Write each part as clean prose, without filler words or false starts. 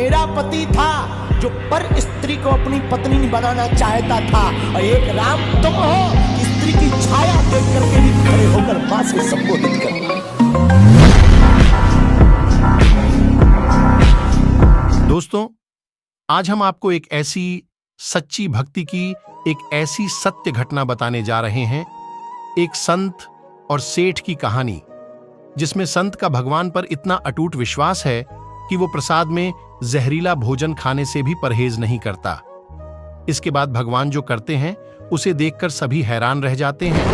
मेरा पति था जो पर स्त्री को अपनी पत्नी बनाना चाहता था, और एक राम तुम हो स्त्री की छाया देख करके भी खड़े होकर मां से संबोधित करना। दोस्तों, आज हम आपको एक ऐसी सच्ची भक्ति की एक ऐसी सत्य घटना बताने जा रहे हैं, एक संत और सेठ की कहानी, जिसमें संत का भगवान पर इतना अटूट विश्वास है कि वो प्रसाद में जहरीला भोजन खाने से भी परहेज नहीं करता। इसके बाद भगवान जो करते हैं उसे देखकर सभी हैरान रह जाते हैं।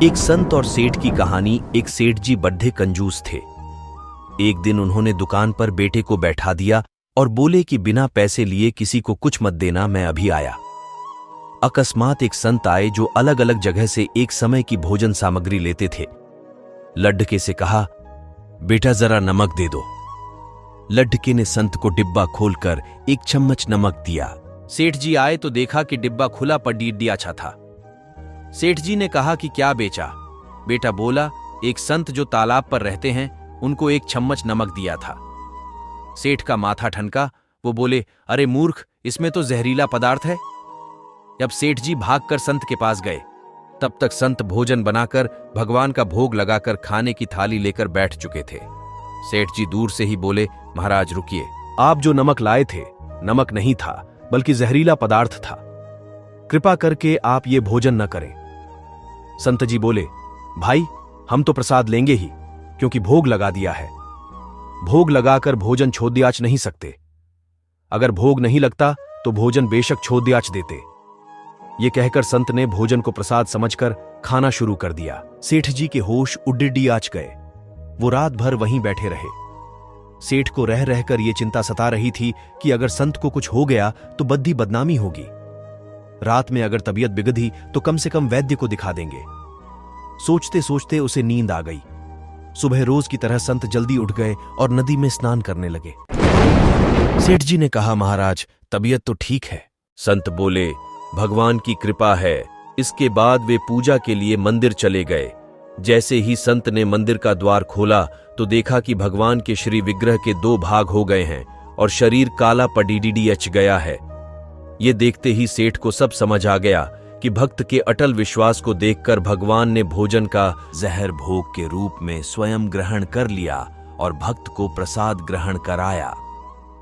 एक संत और सेठ की कहानी। एक सेठ जी बड्ढे कंजूस थे। एक दिन उन्होंने दुकान पर बेटे को बैठा दिया और बोले कि बिना पैसे लिए किसी को कुछ मत देना, मैं अभी आया। अकस्मात एक संत आए जो अलग अलग जगह से एक समय की भोजन सामग्री लेते थे। लड्ढके से कहा, बेटा जरा नमक दे दो। लड्ढके ने संत को डिब्बा खोलकर एक चम्मच नमक दिया। सेठ जी आए तो देखा कि डिब्बा खुला पडीडियाछा था। सेठ जी ने कहा कि क्या बेचा? बेटा बोला, एक संत जो तालाब पर रहते हैं उनको एक चम्मच नमक दिया था। सेठ का माथा ठनका। वो बोले, अरे मूर्ख, इसमें तो जहरीला पदार्थ है। जब सेठ जी भागकर संत के पास गए, तब तक संत भोजन बनाकर भगवान का भोग लगाकर खाने की थाली लेकर बैठ चुके थे। सेठ जी दूर से ही बोले, महाराज रुकिए, आप जो नमक लाए थे नमक नहीं था बल्कि जहरीला पदार्थ था। कृपा करके आप ये भोजन न करें। संत जी बोले, भाई हम तो प्रसाद लेंगे ही, क्योंकि भोग लगा दिया है। भोग लगाकर भोजन छोद्याच नहीं सकते। अगर भोग नहीं लगता तो भोजन बेशक छोद्याच देते। ये कहकर संत ने भोजन को प्रसाद समझकर खाना शुरू कर दिया। सेठ जी के होश उड्डीआच गए। वो रात भर वहीं बैठे रहे। सेठ को रह रहकर ये चिंता सता रही थी कि अगर संत को कुछ हो गया तो बद्दी बदनामी होगी। रात में अगर तबीयत बिगड़ी तो कम से कम वैद्य को दिखा देंगे। सोचते सोचते उसे नींद आ गई। सुबह रोज की तरह संत जल्दी उठ गए और नदी में स्नान करने लगे। सेठ जी ने कहा, महाराज तबीयत तो ठीक है। संत बोले, भगवान की कृपा है। इसके बाद वे पूजा के लिए मंदिर चले गए। जैसे ही संत ने मंदिर का द्वार खोला तो देखा कि भगवान के श्री विग्रह के 2 भाग हो गए हैं और शरीर काला पडीडियाच गया है। ये देखते ही सेठ को सब समझ आ गया कि भक्त के अटल विश्वास को देखकर भगवान ने भोजन का जहर भोग के रूप में स्वयं ग्रहण कर लिया और भक्त को प्रसाद ग्रहण कराया।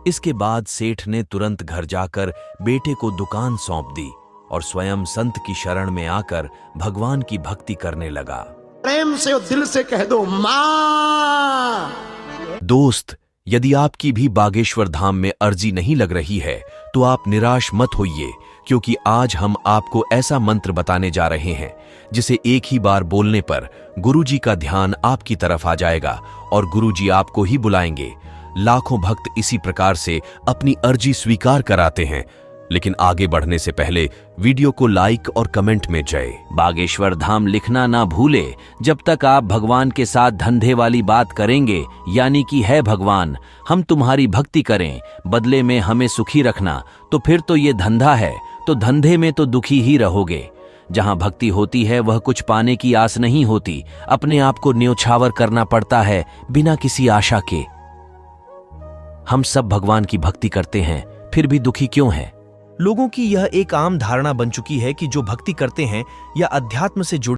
इसके बाद सेठ ने तुरंत घर जाकर बेटे को दुकान सौंप दी और स्वयं संत की शरण में आकर भगवान की भक्ति करने लगा। प्रेम से और दिल से कह दो, मां। दोस्त, यदि आपकी भी बागेश्वर धाम में अर्जी नहीं लग रही है तो आप निराश मत होइए, क्योंकि आज हम आपको ऐसा मंत्र बताने जा रहे हैं जिसे एक ही बार बोलने पर गुरुजी का ध्यान आपकी तरफ आ जाएगा और गुरुजी आपको ही बुलाएंगे। लाखों भक्त इसी प्रकार से अपनी अर्जी स्वीकार कराते हैं। लेकिन आगे बढ़ने से पहले वीडियो को लाइक और कमेंट में जय बागेश्वर धाम लिखना ना भूले। जब तक आप भगवान के साथ धंधे वाली बात करेंगे, यानी कि है भगवान हम तुम्हारी भक्ति करें, बदले में हमें सुखी रखना, तो फिर तो ये धंधा है, तो धंधे में तो दुखी ही रहोगे। जहां भक्ति होती है वह कुछ पाने की आस नहीं होती, अपने आप को न्योछावर करना पड़ता है बिना किसी आशा के। हम सब भगवान की भक्ति करते हैं, फिर भी दुखी क्यों हैं? लोगों की यह एक आम धारणा बन चुकी है कि जो भक्ति करते हैं या अध्यात्म से जुड़े